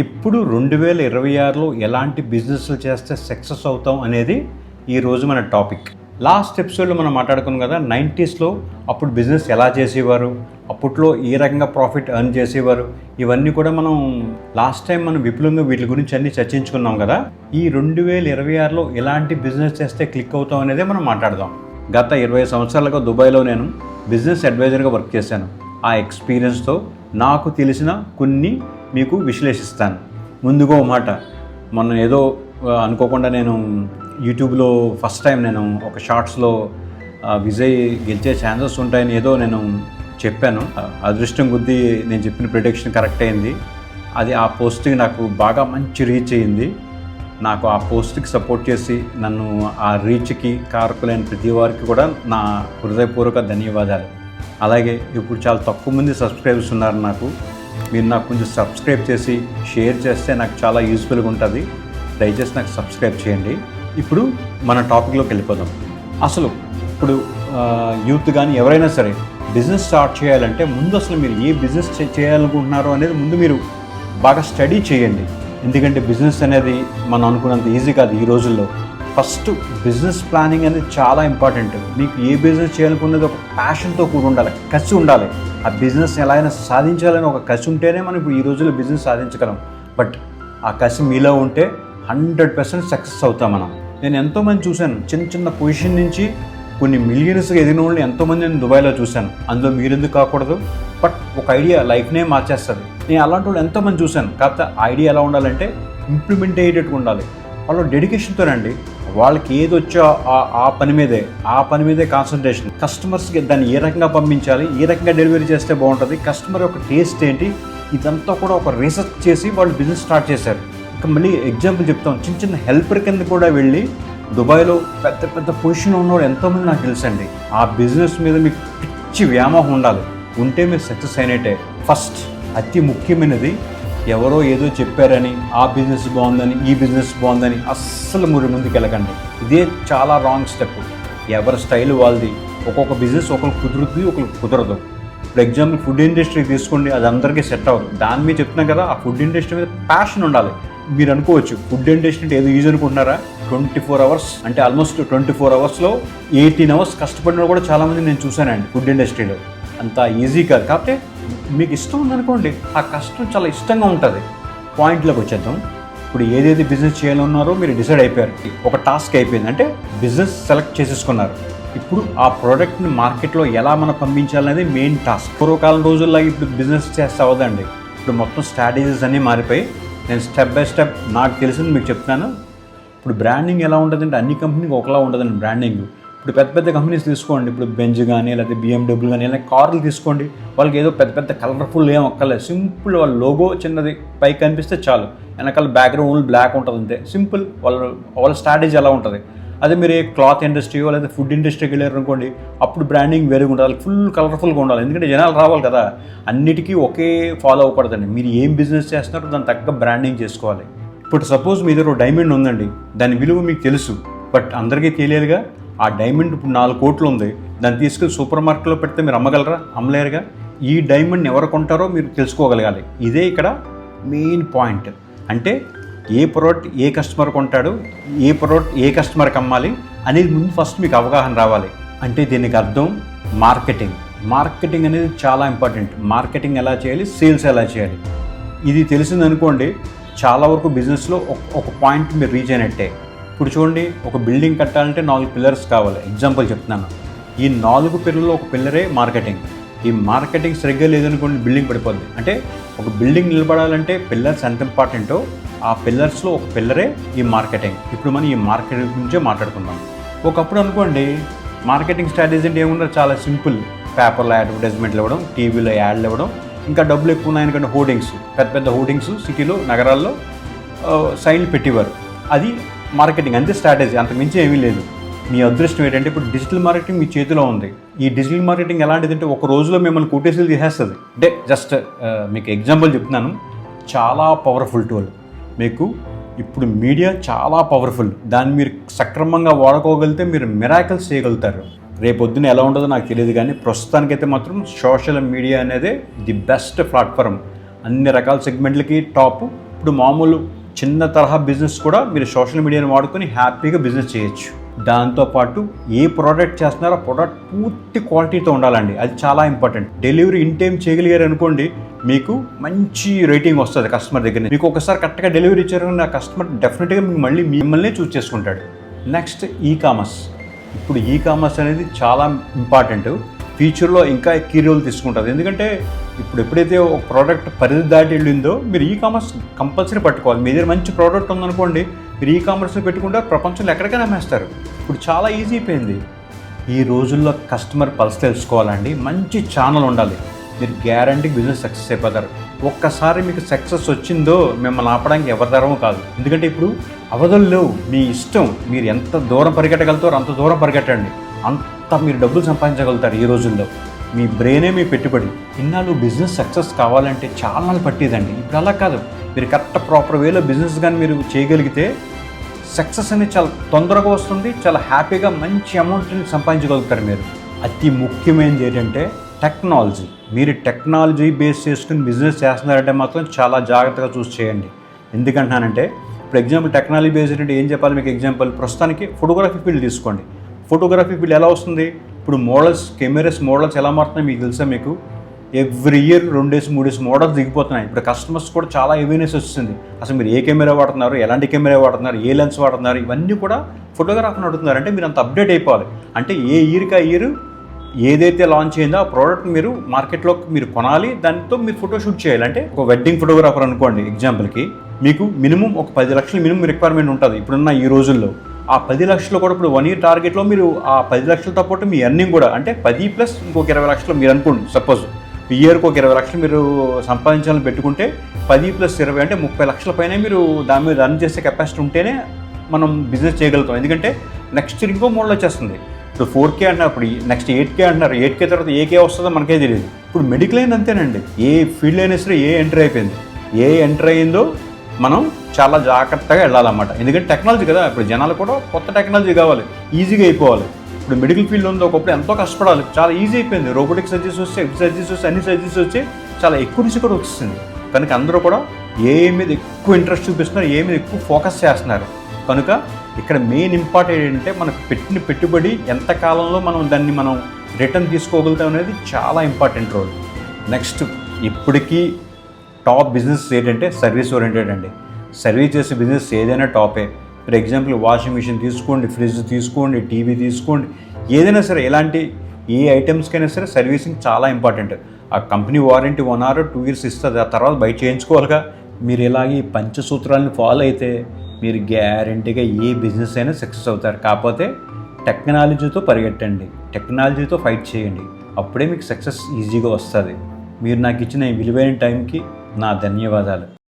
ఇప్పుడు 2026లో ఎలాంటి బిజినెస్లు చేస్తే సక్సెస్ అవుతాం అనేది ఈరోజు మన టాపిక్. లాస్ట్ ఎపిసోడ్లో మనం మాట్లాడుకున్నాం కదా, 90sలో అప్పుడు బిజినెస్ ఎలా చేసేవారు, అప్పట్లో ఏ రకంగా ప్రాఫిట్ ఎర్న్ చేసేవారు, ఇవన్నీ కూడా మనం లాస్ట్ టైం మనం విపులంగా వీటి గురించి అన్ని చర్చించుకున్నాం కదా. ఈ 2026లో ఎలాంటి బిజినెస్ చేస్తే క్లిక్ అవుతాం అనేది మనం మాట్లాడదాం. గత 20 సంవత్సరాలుగా దుబాయ్లో నేను బిజినెస్ అడ్వైజర్గా వర్క్ చేశాను. ఆ ఎక్స్పీరియన్స్తో నాకు తెలిసిన కొన్ని మీకు విశ్లేషిస్తాను. ముందుగా ఒక మాట, మొన్న ఏదో అనుకోకుండా నేను యూట్యూబ్లో ఫస్ట్ టైం నేను ఒక షార్ట్స్లో విజయ్ గెలిచే ఛాన్సెస్ ఉంటాయని ఏదో నేను చెప్పాను. అదృష్టం కొద్దీ నేను చెప్పిన ప్రిడిక్షన్ కరెక్ట్ అయింది. అది ఆ పోస్ట్కి నాకు బాగా మంచి రీచ్ అయ్యింది. నాకు ఆ పోస్ట్కి సపోర్ట్ చేసి నన్ను ఆ రీచ్కి కారకులైన ప్రతి వారికి కూడా నా హృదయపూర్వక ధన్యవాదాలు. అలాగే ఇప్పుడు చాలా తక్కువ మంది సబ్స్క్రైబర్స్ ఉన్నారు. మీరు నాకు కొంచెం సబ్స్క్రైబ్ చేసి షేర్ చేస్తే నాకు చాలా యూస్ఫుల్గా ఉంటుంది. దయచేసి నాకు సబ్స్క్రైబ్ చేయండి. ఇప్పుడు మన టాపిక్లోకి వెళ్ళిపోదాం. అసలు ఇప్పుడు యూత్ కానీ ఎవరైనా సరే బిజినెస్ స్టార్ట్ చేయాలంటే ముందు అసలు మీరు ఏ బిజినెస్ చేయాలనుకుంటున్నారో అనేది ముందు మీరు బాగా స్టడీ చేయండి. ఎందుకంటే బిజినెస్ అనేది మనం అనుకున్నంత ఈజీ కాదు ఈ రోజుల్లో. ఫస్ట్ బిజినెస్ ప్లానింగ్ అనేది చాలా ఇంపార్టెంట్. మీకు ఏ బిజినెస్ చేయాలనుకున్నది ఒక ప్యాషన్తో కూడి ఉండాలి, కసి ఉండాలి. ఆ బిజినెస్ ఎలా అయినా సాధించాలని ఒక కసి ఉంటేనే మనం ఇప్పుడు ఈ రోజుల్లో బిజినెస్ సాధించగలం. బట్ ఆ కసి మీలో ఉంటే 100% సక్సెస్ అవుతాం మనం. నేను ఎంతోమంది చూశాను, చిన్న చిన్న పొజిషన్ నుంచి కొన్ని మిలియన్స్గా ఎదిగిన వాళ్ళని ఎంతోమంది నేను దుబాయ్లో చూశాను. అందులో మీరెందుకు కాకూడదు? బట్ ఒక ఐడియా లైఫ్నే మార్చేస్తుంది. నేను అలాంటి వాళ్ళు ఎంతోమంది చూశాను. కాకపోతే ఐడియా ఎలా ఉండాలంటే ఇంప్లిమెంట్ అయ్యేటట్టుగా ఉండాలి. వాళ్ళు డెడికేషన్తో రండి. వాళ్ళకి ఏది వచ్చో ఆ పని మీదే కాన్సన్ట్రేషన్. కస్టమర్స్కి దాన్ని ఏ రకంగా పంపించాలి, ఏ రకంగా డెలివరీ చేస్తే బాగుంటుంది, కస్టమర్ యొక్క టేస్ట్ ఏంటి, ఇదంతా కూడా ఒక రీసెర్చ్ చేసి వాళ్ళు బిజినెస్ స్టార్ట్ చేశారు. ఇంకా మళ్ళీ ఎగ్జాంపుల్ చెప్తాం, చిన్న చిన్న హెల్పర్ కింద కూడా వెళ్ళి దుబాయ్లో పెద్ద పెద్ద పొజిషన్లో ఉన్నవాళ్ళు ఎంతోమంది నాకు తెలుసండి. ఆ బిజినెస్ మీద మీకు పిచ్చి వ్యామోహం ఉండాలి. ఉంటే మీరు సక్సెస్ అయినట్టే. ఫస్ట్ అతి ముఖ్యమైనది, ఎవరో ఏదో చెప్పారని ఆ బిజినెస్ బాగుందని ఈ బిజినెస్ బాగుందని అస్సలు ముందుకు వెళ్ళకండి. ఇదే చాలా రాంగ్ స్టెప్. ఎవరి స్టైల్ వాళ్ళది. ఒక్కొక్క బిజినెస్ ఒకరికి కుదురుతుంది, ఒకరికి కుదరదు. ఇప్పుడు ఎగ్జాంపుల్ ఫుడ్ ఇండస్ట్రీ తీసుకోండి, అది అందరికీ సెట్ అవ్వదు. దాని మీద చెప్తున్నాం కదా, ఆ ఫుడ్ ఇండస్ట్రీ మీద ప్యాషన్ ఉండాలి. మీరు అనుకోవచ్చు ఫుడ్ ఇండస్ట్రీ అంటే ఏదో ఈజీ అనుకుంటున్నారా? 24 అవర్స్ అంటే ఆల్మోస్ట్ 24 అవర్స్లో 18 అవర్స్ కష్టపడిన కూడా చాలామంది నేను చూశానండి ఫుడ్ ఇండస్ట్రీలో. అంత ఈజీ కాదు. కాకపోతే మీకు ఇష్టం ఉందనుకోండి, ఆ కష్టం చాలా ఇష్టంగా ఉంటుంది. పాయింట్లోకి వచ్చేద్దాం. ఇప్పుడు ఏదైతే బిజినెస్ చేయాలన్నారో మీరు డిసైడ్ అయిపోయారు. ఒక టాస్క్ అయిపోయింది, అంటే బిజినెస్ సెలెక్ట్ చేసేసుకున్నారు. ఇప్పుడు ఆ ప్రోడక్ట్ని మార్కెట్లో ఎలా మనం పంపించాలనేది మెయిన్ టాస్క్. పూర్వకాలం రోజుల్లో ఇప్పుడు బిజినెస్ చేస్తే అవ్వదండి. ఇప్పుడు మొత్తం స్ట్రాటజీస్ అన్నీ మారిపోయి నేను స్టెప్ బై స్టెప్ నాకు తెలిసింది మీకు చెప్తున్నాను. ఇప్పుడు బ్రాండింగ్ ఎలా ఉంటుందంటే అన్ని కంపెనీకి ఒకలా ఉండదండి బ్రాండింగ్. ఇప్పుడు పెద్ద పెద్ద కంపెనీస్ తీసుకోండి, ఇప్పుడు బెంజ్ కానీ లేకపోతే BMW కానీ ఇలా కార్లు తీసుకోండి. వాళ్ళకి ఏదో పెద్ద పెద్ద కలర్ఫుల్ ఏం ఒక్కర్లేదు. సింపుల్ వాళ్ళ లోగో చిన్నది పైకి కనిపిస్తే చాలు, వెనకాల బ్యాక్గ్రౌండ్ బ్లాక్ ఉంటుంది అంతే. సింపుల్ వాళ్ళ స్ట్రాటజీ ఎలా ఉంటుంది. అదే మీరు క్లాత్ ఇండస్ట్రీయో లేదా ఫుడ్ ఇండస్ట్రీకి వెళ్ళారు అనుకోండి, అప్పుడు బ్రాండింగ్ వేరుగా ఉండాలి, ఫుల్ కలర్ఫుల్గా ఉండాలి. ఎందుకంటే జనాలు రావాలి కదా, అన్నిటికీ ఒకే ఫాలో అవ్వకూడదండి. మీరు ఏం బిజినెస్ చేస్తున్నారో దాని తగ్గ బ్రాండింగ్ చేసుకోవాలి. ఇప్పుడు సపోజ్ మీ దగ్గర డైమండ్ ఉందండి, దాని విలువ మీకు తెలుసు, బట్ అందరికీ తెలియాలిగా. ఆ డైమండ్ ఇప్పుడు 4 కోట్లు ఉంది, దాన్ని తీసుకెళ్ళి సూపర్ మార్కెట్లో పెడితే మీరు అమ్మగలరా? అమ్మలేరుగా. ఈ డైమండ్ ఎవరు కొంటారో మీరు తెలుసుకోగలగాలి. ఇదే ఇక్కడ మెయిన్ పాయింట్. అంటే ఏ ప్రోడక్ట్ ఏ కస్టమర్ కొంటాడు, ఏ ప్రోడక్ట్ ఏ కస్టమర్కి అమ్మాలి అనేది ముందు ఫస్ట్ మీకు అవగాహన రావాలి. అంటే దీనికి అర్థం మార్కెటింగ్. మార్కెటింగ్ అనేది చాలా ఇంపార్టెంట్. మార్కెటింగ్ ఎలా చేయాలి, సేల్స్ ఎలా చేయాలి, ఇది తెలిసిందనుకోండి చాలా వరకు బిజినెస్లో ఒక పాయింట్ మీరు రీచ్ అయినట్టే. ఇప్పుడు చూడండి, ఒక బిల్డింగ్ కట్టాలంటే 4 పిల్లర్స్ కావాలి. ఎగ్జాంపుల్ చెప్తున్నాను. ఈ 4 పిల్లర్లో ఒక పిల్లరే మార్కెటింగ్. ఈ మార్కెటింగ్ సరిగ్గా లేదనుకోండి బిల్డింగ్ పడిపోద్ది. అంటే ఒక బిల్డింగ్ నిలబడాలంటే పిల్లర్స్ ఎంత ఇంపార్టెంటో ఆ పిల్లర్స్లో ఒక పిల్లరే ఈ మార్కెటింగ్. ఇప్పుడు మనం ఈ మార్కెటింగ్ గురించే మాట్లాడుకుందాం. ఒకప్పుడు అనుకోండి మార్కెటింగ్ స్ట్రాటజీ అంటే ఏముండదు, చాలా సింపుల్. పేపర్లో అడ్వర్టైజ్మెంట్లు ఇవ్వడం, టీవీలో యాడ్లు ఇవ్వడం, ఇంకా డబ్బులు ఎక్కువ ఉన్నాయనుకోండి హోర్డింగ్స్, పెద్ద పెద్ద హోర్డింగ్స్ సిటీలో నగరాల్లో సైన్లు పెట్టేవారు. అది మార్కెటింగ్, అంతే స్ట్రాటజీ, అంతకుమించి ఏమీ లేదు. మీ అదృష్టం ఏంటంటే ఇప్పుడు డిజిటల్ మార్కెటింగ్ మీ చేతిలో ఉంది. ఈ డిజిటల్ మార్కెటింగ్ ఎలాంటిదంటే ఒక రోజులో మిమ్మల్ని కోటేసీలు తీసేస్తుంది. అంటే జస్ట్ మీకు ఎగ్జాంపుల్ చెప్తున్నాను. చాలా పవర్ఫుల్ టూల్. మీకు ఇప్పుడు మీడియా చాలా పవర్ఫుల్. దాన్ని మీరు సక్రమంగా వాడుకోగలిగితే మీరు మిరాకిల్స్ చేయగలుగుతారు. రేపొద్దున ఎలా ఉంటుందో నాకు తెలియదు, కానీ ప్రస్తుతానికైతే మాత్రం సోషల్ మీడియా అనేది ది బెస్ట్ ప్లాట్ఫామ్. అన్ని రకాల సెగ్మెంట్లకి టాప్. ఇప్పుడు మామూలు చిన్న తరహా బిజినెస్ కూడా మీరు సోషల్ మీడియాని వాడుకొని హ్యాపీగా బిజినెస్ చేయొచ్చు. దాంతోపాటు ఏ ప్రోడక్ట్ చేస్తున్నారో ప్రోడక్ట్ పూర్తి క్వాలిటీతో ఉండాలండి, అది చాలా ఇంపార్టెంట్. డెలివరీ ఇన్ టైం చేయగలిగారు అనుకోండి, మీకు మంచి రేటింగ్ వస్తుంది కస్టమర్ దగ్గర. మీకు ఒకసారి కరెక్ట్గా డెలివరీ ఇచ్చారు, ఆ కస్టమర్ డెఫినెట్గా మళ్ళీ మిమ్మల్ని చూస్ చేసుకుంటాడు. Next e commerce. ఇప్పుడు ఈ-కామర్స్ అనేది చాలా ఇంపార్టెంట్. ఫ్యూచర్లో ఇంకా కీ రోల్ తీసుకుంటుంది. ఎందుకంటే ఇప్పుడు ఎప్పుడైతే ఒక ప్రోడక్ట్ పరిధి దాటి వెళ్ళిందో మీరు ఈ-కామర్స్ కంపల్సరీ పట్టుకోవాలి. మీ దగ్గర మంచి ప్రోడక్ట్ ఉందనుకోండి, మీరు ఈ-కామర్స్లో పెట్టుకుంటే ప్రపంచంలో ఎక్కడికైనా అమ్మేస్తారు. ఇప్పుడు చాలా ఈజీ అయిపోయింది. ఈ రోజుల్లో కస్టమర్ పల్స్ తెలుసుకోవాలండి, మంచి ఛానల్ ఉండాలి. మీరు గ్యారంటీ బిజినెస్ సక్సెస్ అయిపోతారు. ఒక్కసారి మీకు సక్సెస్ వచ్చిందో మిమ్మల్ని ఆపడానికి ఎవరి తరమో కాదు. ఎందుకంటే ఇప్పుడు అవధులు లేవు, మీ ఇష్టం. మీరు ఎంత దూరం పరిగెట్టగలుగుతారో అంత దూరం పరిగెట్టండి, అంత మీరు డబ్బులు సంపాదించగలుగుతారు ఈ రోజుల్లో. మీ బ్రెయినే మీ పెట్టుబడి. ఇన్నాళ్ళు బిజినెస్ సక్సెస్ కావాలంటే చాలా నాళ్ళు పట్టేదండి. ఇప్పుడు అలా కాదు, మీరు కరెక్ట్ ప్రాపర్ వేలో బిజినెస్ కానీ మీరు చేయగలిగితే సక్సెస్ అనేది చాలా తొందరగా వస్తుంది. చాలా హ్యాపీగా మంచి అమౌంట్ని సంపాదించగలుగుతారు మీరు. అతి ముఖ్యమైనది ఏంటంటే టెక్నాలజీ. మీరు టెక్నాలజీ బేస్ చేసుకుని బిజినెస్ చేస్తున్నారంటే మాత్రం చాలా జాగ్రత్తగా చూసి చేయండి. ఎందుకంటున్నానంటే ఇప్పుడు ఎగ్జాంపుల్ టెక్నాలజీ బేస్డ్ అంటే ఏం చెప్పాలి మీకు ఎగ్జాంపుల్, ప్రస్తుతానికి ఫోటోగ్రఫీ ఫీల్డ్ తీసుకోండి. ఫోటోగ్రఫీ ఫీల్డ్ ఎలా వస్తుంది, ఇప్పుడు మోడల్స్, కెమెరాస్ మోడల్స్ ఎలా మారుతున్నాయి మీకు తెలుసా? మీకు ఎవ్రీ ఇయర్ 2-3 మోడల్స్ దిగిపోతున్నాయి. ఇప్పుడు కస్టమర్స్ కూడా చాలా అవేర్నెస్ వస్తుంది. అసలు మీరు ఏ కెమెరా వాడుతున్నారు, ఎలాంటి కెమెరా వాడుతున్నారు, ఏ లెన్స్ వాడుతున్నారు, ఇవన్నీ కూడా ఫోటోగ్రాఫర్ని అడుగుతున్నారు. అంటే మీరు అంత అప్డేట్ అయిపోవాలి. అంటే ఏ ఇయర్కి ఆ ఇయర్ ఏదైతే లాంచ్ అయిందో ఆ ప్రోడక్ట్ మీరు మార్కెట్లో మీరు కొనాలి, దాంతో మీరు ఫోటో షూట్ చేయాలి. అంటే ఒక వెడ్డింగ్ ఫోటోగ్రాఫర్ అనుకోండి ఎగ్జాంపుల్కి, మీకు మినిమం ఒక 10 లక్షలు మినిమం రిక్వైర్మెంట్ ఉంటుంది ఇప్పుడున్న ఈ రోజుల్లో. ఆ 10 లక్షలు కూడా ఇప్పుడు 1 ఇయర్ టార్గెట్లో మీరు ఆ 10 లక్షలతో పాటు మీ ఎర్నింగ్ కూడా అంటే 10 ప్లస్ ఇంకొక 20 లక్షలు మీరు అనుకోండి. సపోజ్ ఇయర్కి ఒక 20 లక్షలు మీరు సంపాదించాలని పెట్టుకుంటే 10 + 20 అంటే 30 లక్షల పైన మీరు దాని మీద రన్ చేసే కెపాసిటీ ఉంటేనే మనం బిజినెస్ చేయగలుగుతాం. ఎందుకంటే నెక్స్ట్ ఇంకో మోడల్ వచ్చేస్తుంది. ఇప్పుడు 4K అంటున్నారు, ఇప్పుడు నెక్స్ట్ 8K అంటున్నారు. 8K తర్వాత ఏకే వస్తుందో మనకే తెలియదు. ఇప్పుడు మెడికల్ అయినా అంతేనండి. ఏ ఫీల్డ్ అయినా సరే ఏ ఎంటర్ అయిపోయింది, ఏ ఎంటర్ అయిందో మనం చాలా జాగ్రత్తగా వెళ్ళాలన్నమాట. ఎందుకంటే టెక్నాలజీ కదా, ఇప్పుడు జనాలు కూడా కొత్త టెక్నాలజీ కావాలి, ఈజీగా అయిపోవాలి. ఇప్పుడు మెడికల్ ఫీల్డ్ ఉందో ఒకప్పుడు ఎంతో కష్టపడాలి, చాలా ఈజీ అయిపోయింది. రోబోటిక్ సర్జరీస్ వస్తే, సర్జరీస్ వస్తే, అన్ని సర్జరీస్ వచ్చి చాలా ఎక్కువ కూడా వస్తుంది. కనుక అందరూ కూడా ఏ మీద ఎక్కువ ఇంట్రెస్ట్ చూపిస్తున్నారు, ఏ మీద ఎక్కువ ఫోకస్ చేస్తున్నారు. కనుక ఇక్కడ మెయిన్ ఇంపార్టెంట్ ఏంటంటే మనకు పెట్టిన పెట్టుబడి ఎంత కాలంలో మనం రిటర్న్ తీసుకోగలుగుతాం అనేది చాలా ఇంపార్టెంట్ రోల్. నెక్స్ట్ ఇప్పటికీ టాప్ బిజినెస్ ఏంటంటే సర్వీస్ ఓరియంటెడ్ అండి. సర్వీస్ చేసే బిజినెస్ ఏదైనా టాపే. ఫర్ ఎగ్జాంపుల్ వాషింగ్ మిషన్ తీసుకోండి, ఫ్రిడ్జ్ తీసుకోండి, టీవీ తీసుకోండి, ఏదైనా సరే ఎలాంటి ఏ ఐటమ్స్కైనా సరే సర్వీసింగ్ చాలా ఇంపార్టెంట్. ఆ కంపెనీ వారంటీ 1 or 2 years ఇస్తుంది, ఆ తర్వాత బయట చేయించుకోవాలిగా. మీరు ఇలాగే పంచసూత్రాలను ఫాలో అయితే మీరు గ్యారంటీగా ఏ బిజినెస్ అయినా సక్సెస్ అవుతారు. కాకపోతే టెక్నాలజీతో పరిగెట్టండి, టెక్నాలజీతో ఫైట్ చేయండి, అప్పుడే మీకు సక్సెస్ ఈజీగా వస్తుంది. మీరు నాకు ఇచ్చిన ఈ విలువైన టైంకి నా ధన్యవాదాలు.